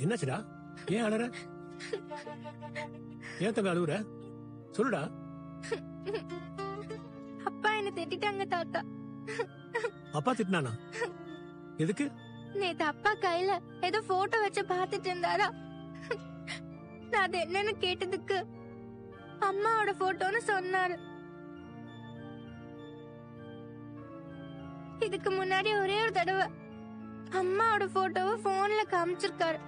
என்னாச்சுடா? ஏன் அழற? ஏன் தம்பி அழுகுற? சொல்லுடா. அப்பா என்ன திட்டாங்க தாத்தா. அப்பா திட்டினானா? எதுக்கு? நேத்து அப்பா கையில ஏதோ போட்டோ வச்சு பாத்துட்டு இருந்தாரா. நான் அது என்னன்னு கேட்டதுக்கு அம்மாவோட போட்டோன்னு சொன்னாரு. இதுக்கு முன்னாடி ஒரே ஒரு தடவை அம்மாவோட போட்டோவை போன்ல காமிச்சிருக்காரு.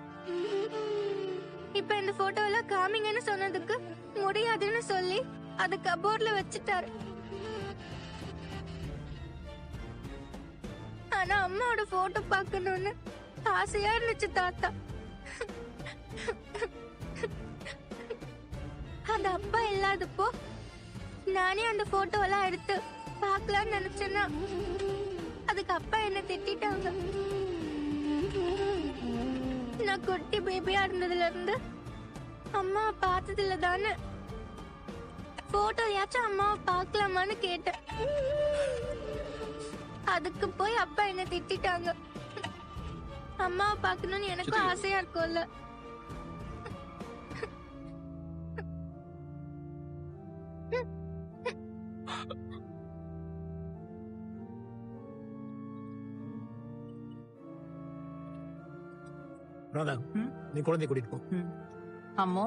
இப்ப இந்த போட்டோவெல்லாம் காமிங்கன்னு சொன்னதுக்கு முடியாதுன்னு சொல்லி அது கபோர்ட்ல வச்சுட்டாரு. ஆனா அம்மாவோட போட்டோ பாக்கணும்னு ஆசையா இருந்துச்சு தாத்தா. அந்த அப்பா இல்லாதப்போ நானே அந்த போட்டோ எல்லாம் எடுத்து பாக்கலாம்னு நினைச்சேன்னா அதுக்கு அப்பா என்ன திட்டாங்க. நான் குட்டி பேபியா இருந்ததுல இருந்து அம்மாவை பார்த்ததுல தானே போட்டோயாச்சும் அம்மாவை பாக்கலாமான்னு கேட்டேன். அதுக்கு போய் அப்பா என்ன திட்டாங்க. அம்மாவை பாக்கணும்னு எனக்கும் ஆசையா இருக்கும்ல. ராதா, நீ குழந்தை கூட்டிட்டு போ. அம்மோ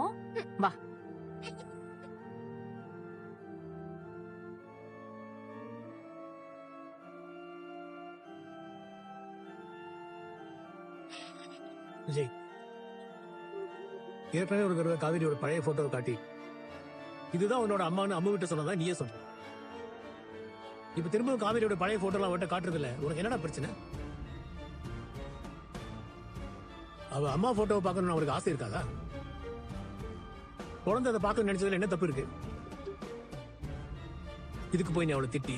வா. விஜய், ஏற்கனவே ஒரு தடவை காவேரியோட பழைய போட்டோவை காட்டி இதுதான் உன்னோட அம்மான்னு அம்மா விட்டு சொன்னதா நீயே சொன்ன. இப்ப திரும்பவும் காவேரியோட பழைய போட்டோலாம் அவட்ட காட்டுறது இல்ல. உனக்கு என்னடா பிரச்சனை? அவ அம்மா போட்டோவை பார்க்கணும்னு அவருக்கு ஆசை இருக்காதா? குழந்தை அதை பார்க்க நினைச்சதுல என்ன தப்பு இருக்கு? இதுக்கு போய் நீ அவளை திட்டி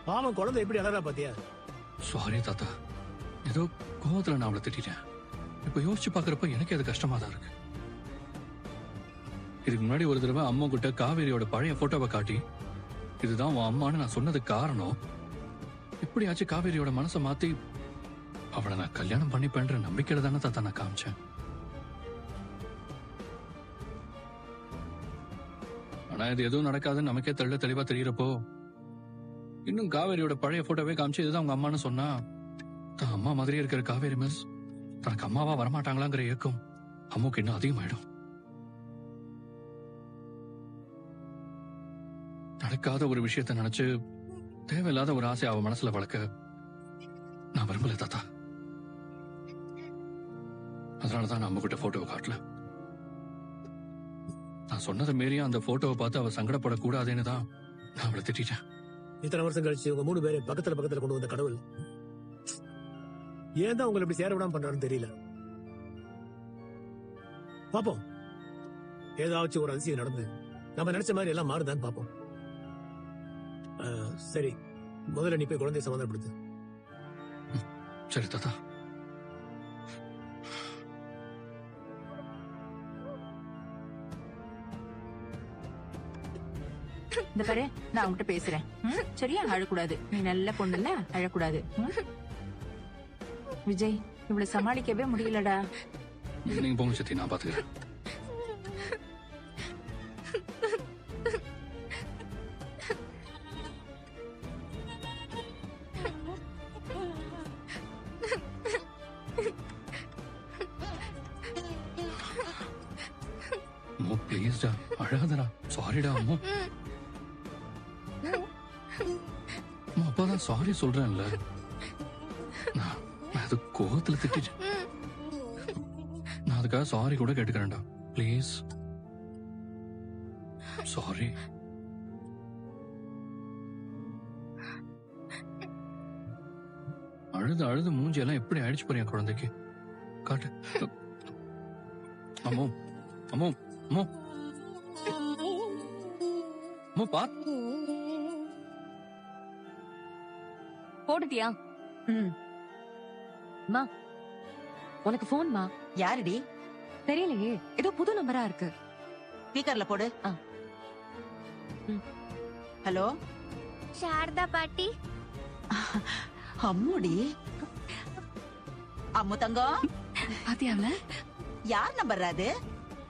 பாவம் குழந்தை எப்படி அழகா பாத்தியா? சாரி தாத்தா, ஏதோ கோவத்துல நான் அவளை திட்டேன். இப்ப யோசிச்சு பாக்குறப்ப எனக்கு அது கஷ்டமா தான் இருக்கு. இதுக்கு முன்னாடி ஒரு தடவை அம்மா கிட்ட காவேரியோட பழைய போட்டோவை காட்டி இதுதான் உன் அம்மான்னு நான் சொன்னதுக்கு காரணம் இப்படியாச்சும் காவேரியோட மனசை மாத்தி அவளை நான் கல்யாணம் பண்ணிப்பேன்ற நம்பிக்கையில தானே தாத்தா நான் காமிச்சேன். ஆனா இது எதுவும் நடக்காதுன்னு நமக்கே தெளிவா தெரியறப்போ இன்னும் காவேரியோட பழைய போட்டோவே காமிச்சு இதுதான் உங்க அம்மான்னு சொன்னா தான் அம்மா மாதிரியே இருக்கிற காவேரி மிஸ் தனக்கு அம்மாவா வரமாட்டாங்களாங்கிற ஏக்கம் அம்முக்கு இன்னும் அதிகமாயிடும். நடக்காத ஒரு விஷயத்த நினைச்சு தேவையில்லாத ஒரு ஆசை அவ மனசுல வளர்க்க நான் விரும்பல தாத்தா. அதனாலதான் நான் அம்மா கிட்ட போட்டோவை காட்டல. நான் சொன்னதை மீறியும் அந்த போட்டோவை பார்த்து அவ சங்கடப்படக்கூடாதுன்னு தான் நான் அவளை திட்டேன். இத்தனை வருஷம் கழிச்சு உங்க 3 பேரை பக்கத்துல கொண்டு வந்த கடவுள் ஏன் தான் உங்களை இப்படி சேர விடாம பண்றாருன்னு தெரியல. பாப்போம், ஏதாச்சும் ஒரு அதிசயம் நடந்து நம்ம நினைச்ச மாதிரி எல்லாம் மாறுதான்னு பாப்போம். சரி, முதல்ல நீ போய் குழந்தைய சமாதானப்படுத்து. சரி தாத்தா. இந்த பாரு, நான் உன்கிட்ட பேசுறேன். சரியா? அழக்கூடாது. நீ நல்ல பொண்ணுல அழக்கூடாது. விஜய், இவ்வளவு சமாளிக்கவே முடியலடா. நீங்க போங்க சத்தி, நான் பாத்துக்கிறேன். பிளீஸ்டா, அழாதடா. சாரிடா அம்மா. அப்பதான் சாரி சொல்றேன்ல. நான் அது கோவத்துல திட்டிட்டேன். நான் அதுக்காக சாரி கூட கேட்டுக்கிறேன்டா. Please sorry. அழுது மூஞ்சி எல்லாம் எப்படி ஆயிடுச்சு பாரு என் குழந்தைக்கு. காட்டு. அம்மோ அம்மோ அம்மோ அம்மோ பாத் போடுட்டியா? மா, உனக்கு போன்மா. யாருடி? தெரியலையே, ஏதோ புது நம்பரா இருக்கு. ஸ்பீக்கர்ல போடு. ஹலோ, சாரதா பாட்டி. அம்முடி. அம்மு தங்கம், பாத்தியாவல யார் நம்பர் அது?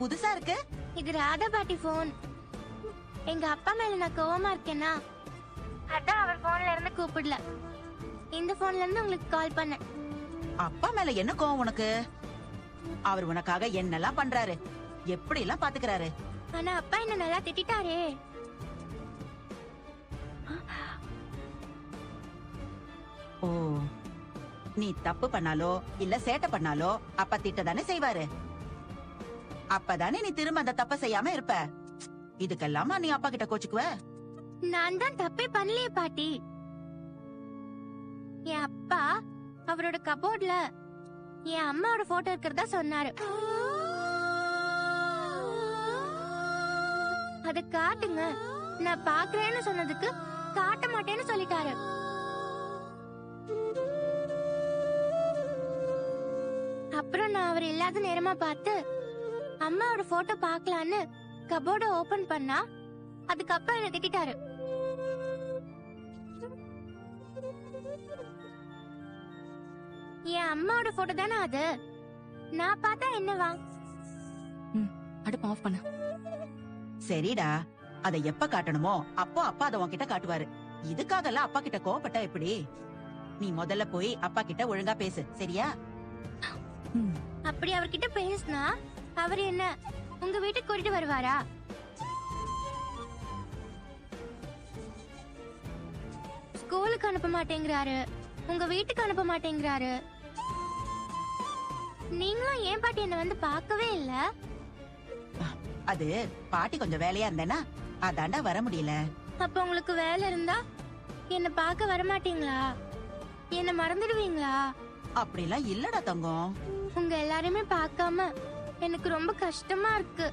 புதுசா இருக்கு. இது ராதா பாட்டி போன். எங்க அப்பா மேல நான் கோவமா இருக்கேனா, அதான் அவர் போன்ல இருந்து கூப்பிடல. இந்த போன்ல இருந்து உங்களுக்கு கால் பண்ணேன். அப்பா மேல என்ன கோவம் உனக்கு? அவர் உனக்காக என்னெல்லாம் பண்றாரு, எப்படி எல்லாம் பாத்துக்கிறாரு. ஆனா அப்பா என்ன நல்லா திட்டாரே. ஓ, நீ தப்பு பண்ணாலோ இல்ல சேட்டை பண்ணாலோ அப்பா திட்ட தானே செய்வாரு. அப்பதானே நீ திரும்ப அந்த தப்ப செய்யாம இருப்ப. இதுக்கெல்லாமா நீ அப்பா கிட்ட கோச்சுக்குவ? நான் தான் தப்பே பண்ணலையே பாட்டி. என் அப்பா அவரோட கபோர்ட்ல என் அம்மாவோட போட்டோ இருக்கிறதா சொன்னாரு. அத காட்டுங்க, நான் பாக்குறேன்னு சொன்னதுக்கு காட்ட மாட்டேன்னு சொல்லிட்டாரு. அப்புறம் நான் அவர் இல்லாத நேரமா பார்த்து அம்மாவோட போட்டோ பார்க்கலான்னு கபோர்ட ஓபன் பண்ணா அதுக்கப்புறம் என்ன திட்டாரு. என் அம்மாவோட போட்டோ தானே அது, நான் பார்த்தா என்னவா? அடுப்பு ஆஃப் பண்ண. சரிடா, அத எப்ப காட்டணுமோ அப்போ அப்பா அத உன்கிட்ட காட்டுவாரு. இதுக்காக எல்லாம் அப்பா கிட்ட கோவப்பட்டா எப்படி? நீ முதல்ல போய் அப்பா கிட்ட ஒழுங்கா பேசு, சரியா? அப்படி அவர்கிட்ட பேசினா அவர் என்ன உங்க வீட்டுக்கு கூட்டிட்டு வருவாரா? ஸ்கூலுக்கு அனுப்ப மாட்டேங்கிறாரு, உங்க வீட்டுக்கு அனுப்ப மாட்டேங்கிறாரு. நீங்களும் ஏன் பாட்டி என்ன வந்து பார்க்கவே இல்ல? அது பாட்டி கொஞ்சம் வேலையா இருந்தேனா அதாண்டா வர முடியல. அப்ப உங்களுக்கு வேலை இருந்தா என்ன பார்க்க வர மாட்டீங்களா? என்ன மறந்துடுவீங்களா? அப்படிலாம் இல்லடா தங்கம். உங்க எல்லாரையுமே பார்க்காம எனக்கு ரொம்ப கஷ்டமா இருக்கு.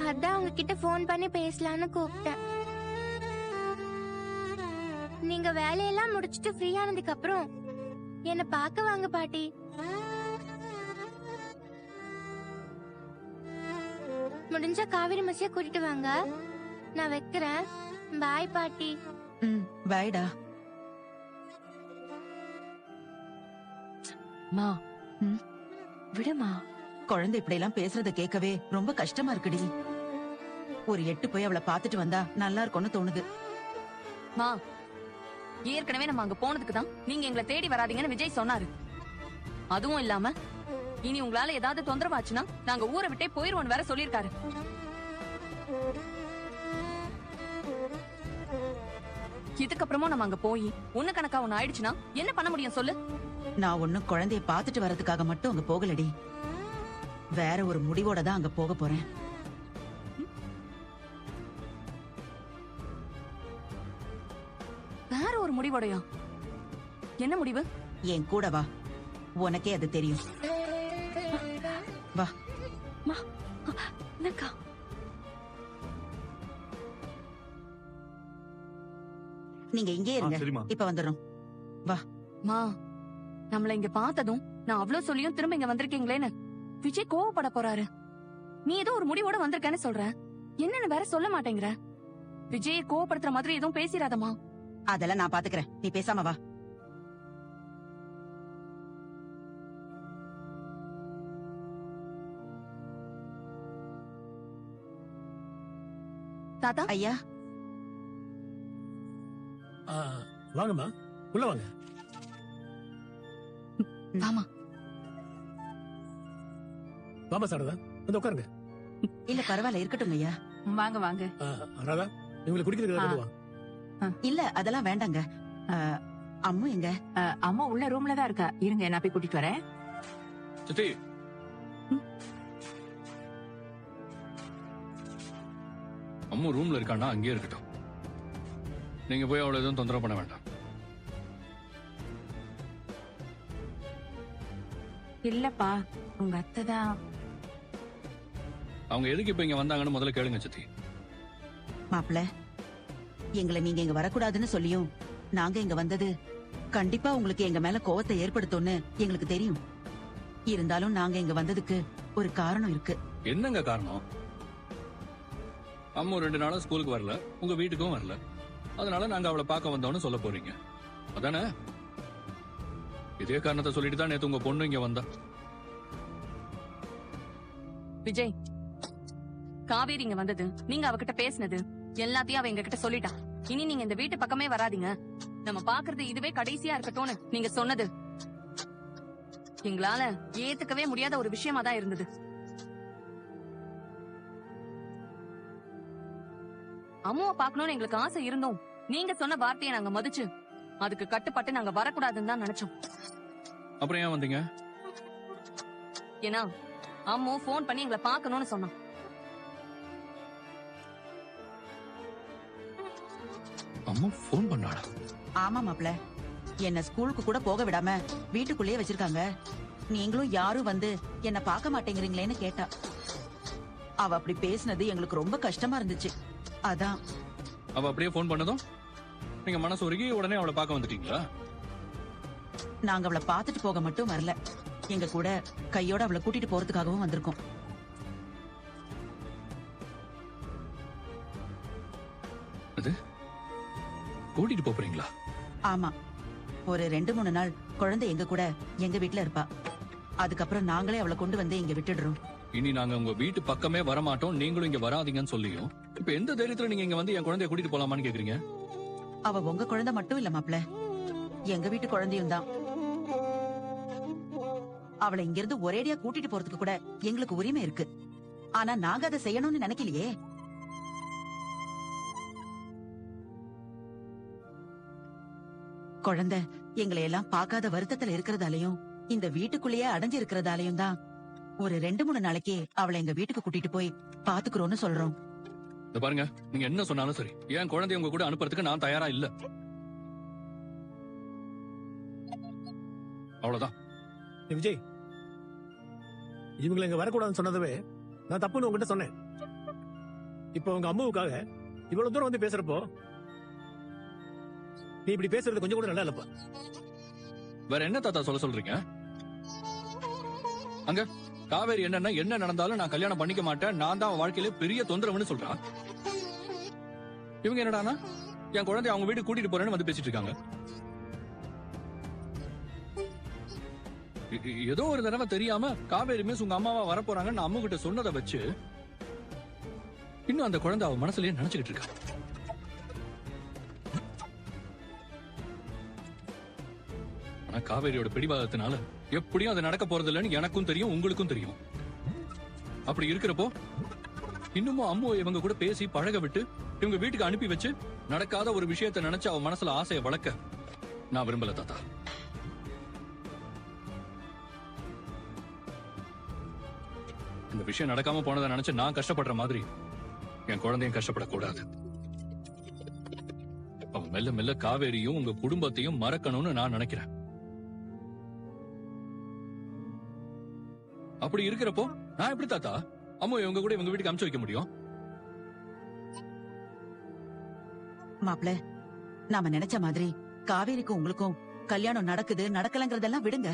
அதான் உங்ககிட்ட போன் பண்ணி பேசலான்னு கூப்பிட்டேன். நீங்க வேலையெல்லாம் முடிச்சிட்டு ஃப்ரீ ஆனதுக்கு அப்புறம் என்ன பார்க்க வாங்க பாட்டி. முடிஞ்சா காவிரி மசியா கூட்டிட்டு வாங்க. நான் வைக்கிறேன். பாய் பாட்டி. பாய்டா. மா விடுமா. குழந்தை இப்படி எல்லாம் பேசுறத கேட்கவே ரொம்ப கஷ்டமா இருக்குடி. ஒரு எட்டு போய் அவளை பாத்துட்டு வந்தா நல்லா இருக்கும்னு தோணுது. மா ஏற்கனவே நம்ம அங்க போனதுக்கு தான் நீங்க எங்களை தேடி வராதீங்கன்னு விஜய் சொன்னாரு. அதுவும் இல்லாம இனி உங்களால ஏதாவது தொந்தரவாச்சுன்னா நாங்க ஊரை விட்டே போயிருவோம் வேற சொல்லிருக்காரு. இதுக்கப்புறமா நம்ம அங்க போய் ஒண்ணு கணக்கா ஒண்ணு ஆயிடுச்சுன்னா என்ன பண்ண முடியும் சொல்லு? நான் ஒன்னும் குழந்தைய பாத்துட்டு வர்றதுக்காக மட்டும் அங்க போகலடி. வேற ஒரு முடிவோட தான் அங்க போக போறேன். வேற ஒரு முடிவோடையா? என்ன முடிவு? என் கூட வா, உனக்கே அது தெரியும். வா. என்னக்கா? நீங்க இங்கே இருங்க, சரிம்மா. இப்ப வந்துடுறோம். வா. மா நம்மள இங்க பார்த்ததும் நான் அவ்வளவு சொல்லியும் திரும்ப இங்க வந்திருக்கீங்களேன்னு விஜய் கோவப்பட போறாரு. நீ ஏதோ ஒரு முடிவோட வந்திருக்கேன்னு சொல்ற, என்னன்னு வேற சொல்ல மாட்டேங்கிற. விஜயை கோவப்படுத்துற மாதிரி எதுவும் பேசிராதமா. அதெல்லாம் நான் பாத்துக்கிறேன், நீ பேசாம வா. தாத்தா ஐயா. வாங்கம்மா, உள்ள வாங்க. ஆமா வாமா சாரதா, வந்து உட்காருங்க. இல்ல பரவாயில்ல, இருக்கட்டும் ஐயா. வாங்க வாங்க. ராதா, இவங்களுக்கு குடிக்கிறதுக்கு ஏதாவது கொண்டு வா. இல்ல அதெல்லாம் வேண்டாங்க. அம்மு எங்க? அம்மா உள்ள ரூம்ல தான் இருக்கா. இருங்க, நான் போய் கூட்டிட்டு வரேன். சித்தி, அம்மா ரூம்ல இருக்கானா அங்கேயே இருக்கட்டும். நீங்க போய் அவளை எதுவும் தொந்தரவு பண்ண வேண்டாம். இல்லப்பா, உங்க அத்தை தான். அவங்க எதுக்கு இப்ப இங்க வந்தாங்கன்னு முதல்ல கேளுங்க சித்தி. மாப்பிள்ள, எங்களை நீங்க இங்க வரக்கூடாதுன்னு சொல்லியும் நாங்க இங்க வந்தது கண்டிப்பா உங்களுக்கு எங்க மேல கோவத்தை ஏற்படுத்தும்னு எங்களுக்கு தெரியும். இருந்தாலும் நாங்க இங்க வந்ததுக்கு ஒரு காரணம் இருக்கு. என்னங்க காரணம்? அம்மா 2 நாளா ஸ்கூலுக்கு வரல, உங்க வீட்டுக்கும் வரல. அதனால நாங்க அவளை பார்க்க வந்தோம்னு சொல்ல போறீங்க. அதானே? இதே காரணத்தை சொல்லிட்டு தான் நேத்து உங்க பொண்ணு இங்க வந்தா. விஜய், காவேரி இங்க வந்தது, நீங்க அவகிட்ட பேசினது எல்லாத்தையும் அவ எங்க கிட்ட சொல்லிட்டா. இனி நீங்க இந்த வீட்டு பக்கமே வராதீங்க, நம்ம பாக்குறது இதுவே கடைசியா இருக்கட்டும்னு நீங்க சொன்னது எங்களால ஏத்துக்கவே முடியாத ஒரு விஷயமா தான் இருந்தது. அம்மாவை பாக்கணும்னு எங்களுக்கு ஆசை இருந்தோம். நீங்க சொன்ன வார்த்தையை நாங்க மதிச்சு அதுக்கு கட்டுப்பட்டு நாங்க வரக்கூடாதுன்னு தான் நினைச்சோம். அப்புறம் ஏன் வந்தீங்க? ஏன்னா அம்மா போன் பண்ணி எங்களை பாக்கணும்னு சொன்னான். அம்மா போன் பண்ணாளா? ஆமா மாப்ள, என்ன ஸ்கூலுக்கு கூட போக விடாம வீட்டுக்குள்ளேயே வச்சிருக்காங்க. நீங்களும் யாரும் வந்து என்ன பார்க்க மாட்டேங்கிறீங்களேன்னு கேட்டா. அவ அப்படி பேசினது எங்களுக்கு ரொம்ப கஷ்டமா இருந்துச்சு. அதான் அவ அப்படியே போன் பண்ணதும் நீங்க மனசு உருகி உடனே அவளை பார்க்க வந்துட்டீங்களா? நாங்க அவளை பார்த்துட்டு போக மட்டும் வரல, எங்க கூட கையோட அவளை கூட்டிட்டு போறதுக்காகவும் வந்திருக்கோம். கூட்டிட்டு போறீங்களா? ஆமா, ஒரு 2-3 நாள் குழந்தை எங்க கூட எங்க வீட்ல இருப்பா. அதுக்கப்புறம் நாங்களே அவளை கொண்டு வந்து இங்க விட்டுடுறோம். இனி நாங்க உங்க வீட்டு பக்கமே வரமாட்டோம், நீங்களும் இங்க வராதீங்கன்னு சொல்லியும் இப்ப எந்த தைரியத்துல நீங்க இங்க வந்து என் குழந்தைய கூட்டிட்டு போலாமான்னு கேக்குறீங்க? அவ உங்க குழந்தை மட்டும் இல்ல மாப்ள, எங்க வீட்டு குழந்தையும் தான். அவளை இங்க இருந்து ஒரேடியா கூட்டிட்டு போறதுக்கு கூட எங்களுக்கு உரிமை இருக்கு. ஆனா நாங்க அதை செய்யணும்னு நினைக்கலையே. குழந்தை எங்களை எல்லாம் பார்க்காத வருத்தத்துல இருக்கிறதாலையும் இந்த வீட்டுக்குள்ளேயே அடைஞ்சு இருக்கிறதாலையும் தான் ஒரு 2-3 நாளைக்கு அவளை எங்க வீட்டுக்கு கூட்டிட்டு போய் பாத்துக்கிறோம்னு சொல்றோம். இந்த பாருங்க, நீங்க என்ன சொன்னாலும் சரி, என் குழந்தைய உங்க கூட அனுப்புறதுக்கு நான் தயாரா இல்ல. அவ்வளவுதான். விஜய், இவங்களை இங்க வரக்கூடாதுன்னு சொன்னதவே நான் தப்புன்னு உங்ககிட்ட சொன்னேன். இப்ப உங்க அம்மாவுக்காக இவ்வளவு தூரம் வந்து பேசுறப்போ நீ இப்படி பேசுறது கொஞ்சம் கூட நல்லா இல்லப்பா. வேற என்ன தாத்தா சொல்ல சொல்றீங்க? அங்க காவேரி என்னன்னா என்ன நடந்தாலும் நான் கல்யாணம் பண்ணிக்க மாட்டேன், நான் தான் வாழ்க்கையில பெரிய தொந்தரவுன்னு சொல்றான். இவங்க என்னடானா என் குழந்தை அவங்க வீட்டுக்கு கூட்டிட்டு போறேன்னு வந்து பேசிட்டு இருக்காங்க. ஏதோ ஒரு தடவை தெரியாம காவேரி மிஸ் உங்க அம்மாவா வரப்போறாங்கன்னு அம்மா கிட்ட சொன்னதை வச்சு இன்னும் அந்த குழந்தை அவ மனசுலயே நினைச்சுக்கிட்டு இருக்கா. ஆனா காவேரியோட பிடிவாதத்தினால எப்படியும் அது நடக்க போறது இல்லைன்னு எனக்கும் தெரியும், உங்களுக்கும் தெரியும். அப்படி இருக்கிறப்போ இன்னமும் அம்மாவை இவங்க கூட பேசி பழக விட்டு இவங்க வீட்டுக்கு அனுப்பி வச்சு நடக்காத ஒரு விஷயத்தை நினைச்சு அவ மனசுல ஆசையை வளர்க்க நான் விரும்பல தாத்தா. இந்த விஷயம் நடக்காம போனதை நினைச்சு நான் கஷ்டப்படுற மாதிரி என் குழந்தையும் கஷ்டப்படக்கூடாது. அவன் மெல்ல மெல்ல காவேரியும் உங்க குடும்பத்தையும் மறக்கணும்னு நான் நினைக்கிறேன். அப்படி இருக்கிறப்போ நான் எப்படி தாத்தா அம்மா இவங்க கூட இவங்க வீட்டுக்கு அனுப்பிச்சு வைக்க முடியும்? மாப்ள, நாம நினைச்ச மாதிரி காவேரிக்கும் உங்களுக்கும் கல்யாணம் நடக்குது நடக்கலங்கிறதெல்லாம் விடுங்க.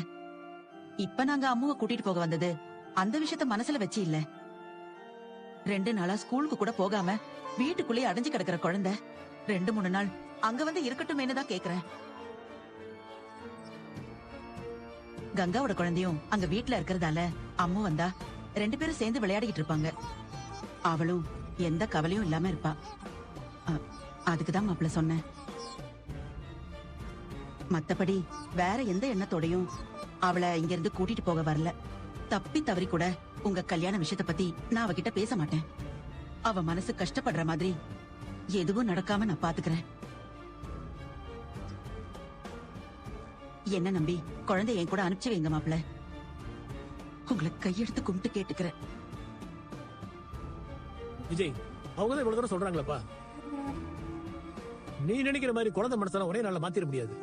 இப்ப நாங்க அம்மாவை கூட்டிட்டு போக வந்தது அந்த விஷயத்த மனசுல வச்சு இல்ல. 2 நாளா ஸ்கூலுக்கு கூட போகாம வீட்டுக்குள்ளேயே அடைஞ்சு கிடக்குற குழந்தை 2-3 நாள் அங்க வந்து இருக்கட்டுமேனு தான் கேக்குறேன். கங்காவோட குழந்தையும் அங்க வீட்டுல இருக்கிறதால அம்மு வந்தா 2 பேரும் சேர்ந்து விளையாடிக்கிட்டு இருப்பாங்க. அவளும் எந்த கவலையும் இல்லாம இருப்பா. அதுக்குதான் மாப்பிள்ள சொன்னேன். மத்தபடி வேற எந்த எண்ணத்தோடையும் அவளை இங்க இருந்து கூட்டிட்டு போக வரல. தப்பி தவறி கூட உங்க கல்யாண விஷயத்த பத்தி நான் அவகிட்ட பேச மாட்டேன். அவ மனசு கஷ்டப்படுற மாதிரி எதுவும் நடக்காம நான் பாத்துக்கிறேன். என்ன நம்பி குழந்தை என் கூட அனுப்பிச்சு வைங்க மாப்பிள்ள. உங்களை கையெடுத்து கும்பிட்டு கேட்டுக்கிறேன். விஜய், அவங்க தான் இவ்வளவு தூரம் சொல்றாங்களப்பா. நீ நினைக்கிற மாதிரி குழந்தை மனசெல்லாம் ஒரே நாள்ல மாத்திர முடியாது.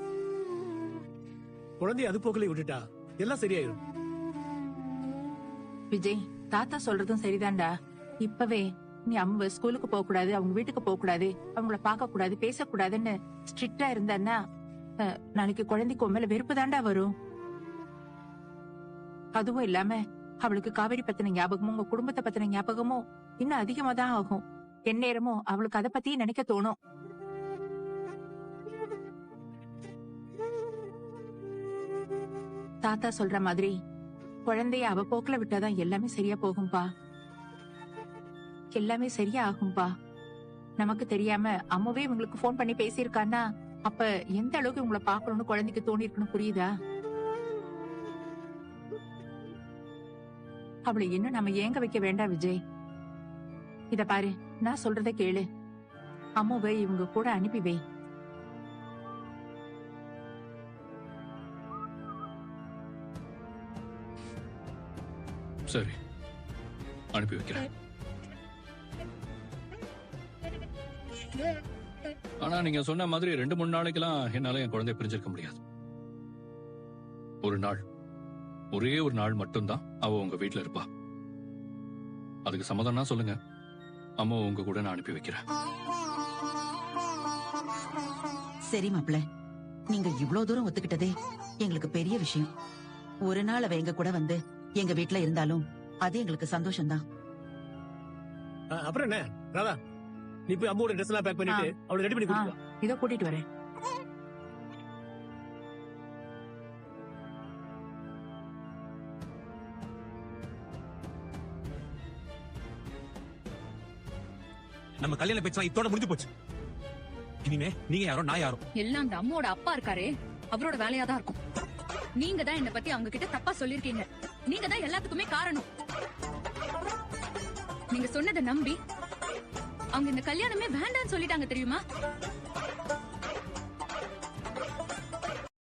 குழந்தைய அது போக்கிலே விட்டுட்டா எல்லாம் சரியாயிடும். விஜய், தாத்தா சொல்றதும் சரிதான்டா. இப்பவே நீ அம்மா ஸ்கூலுக்கு போக கூடாது, அவங்க வீட்டுக்கு போக கூடாது, அவங்கள பார்க்க கூடாது, பேசக்கூடாதுன்னு ஸ்ட்ரிக்டா இருந்தான்னா நாளைக்கு குழந்தைக்கு உன் மேல வெறுப்பு தாண்டா வரும். அதுவும் இல்லாம அவளுக்கு காவேரி பத்தின ஞாபகமும் உங்க குடும்பத்தை பத்தின ஞாபகமும் இன்னும் அதிகமா தான் ஆகும். எந்நேரமும் அவளுக்கு அதை பத்தி நினைக்க தோணும். தாத்தா சொல்ற மாதிரி குழந்தைய அவ போக்குல விட்டாதான் எல்லாமே சரியா போகும்பா. எல்லாமே சரியா ஆகும்பா. நமக்கு தெரியாம அம்மாவே உங்களுக்கு போன் பண்ணி பேசியிருக்கான்னா அப்ப எந்த அளவுக்கு உங்களை பாக்கணும்னு குழந்தைக்கு தோணி இருக்குன்னு புரியுதா? அவளை இன்னும் நம்ம ஏங்க வைக்க வேண்டாம் விஜய். இத பாரு, நான் சொல்றத கேளு. அம்மாவை இவங்க கூட அனுப்பி வை. சரி, அனுப்பி வைக்கிறேன். ஆனா நீங்க சொன்ன மாதிரி 2-3 நாளைக்கெல்லாம் என்னால என் குழந்தைய பிரிஞ்சிருக்க முடியாது. ஒரு நாள், ஒரே ஒரு நாள் மட்டும்தான் அவ உங்க வீட்டுல இருப்பா. அதுக்கு சம்மதம்னா சொல்லுங்க, அம்மா உங்க கூட நான் அனுப்பி வைக்கிறேன். சரி மாப்பிள்ள, நீங்க இவ்ளோ தூரம் ஒத்துக்கிட்டதே எங்களுக்கு பெரிய விஷயம். ஒரு நாள் அவ எங்க கூட வந்து எங்க வீட்டுல இருந்தாலும் அது எங்களுக்கு சந்தோஷம்தான். அப்புறம் என்ன ராதா, நீ போய் அம்மாவோட ட்ரெஸ் எல்லாம் பேக் பண்ணிட்டு அவளை ரெடி பண்ணி கொடுத்து வா. இதோ கூட்டிட்டு வரேன். நம்ம கல்யாண பேச்செல்லாம் இதோட முடிஞ்சு போச்சு. இனிமே நீங்க யாரோ நான் யாரோ. எல்லாம் அந்த அம்மாவோட அப்பா இருக்காரே, அவரோட வேலையா தான் இருக்கும். நீங்க தான் என்ன பத்தி அவங்க கிட்ட தப்பா சொல்லிருக்கீங்க. நீங்க தான் எல்லாத்துக்குமே காரணம். நீங்க சொன்னதை நம்பி அவங்க இந்த கல்யாணமே வேண்டாம்னு சொல்லிட்டாங்க தெரியுமா?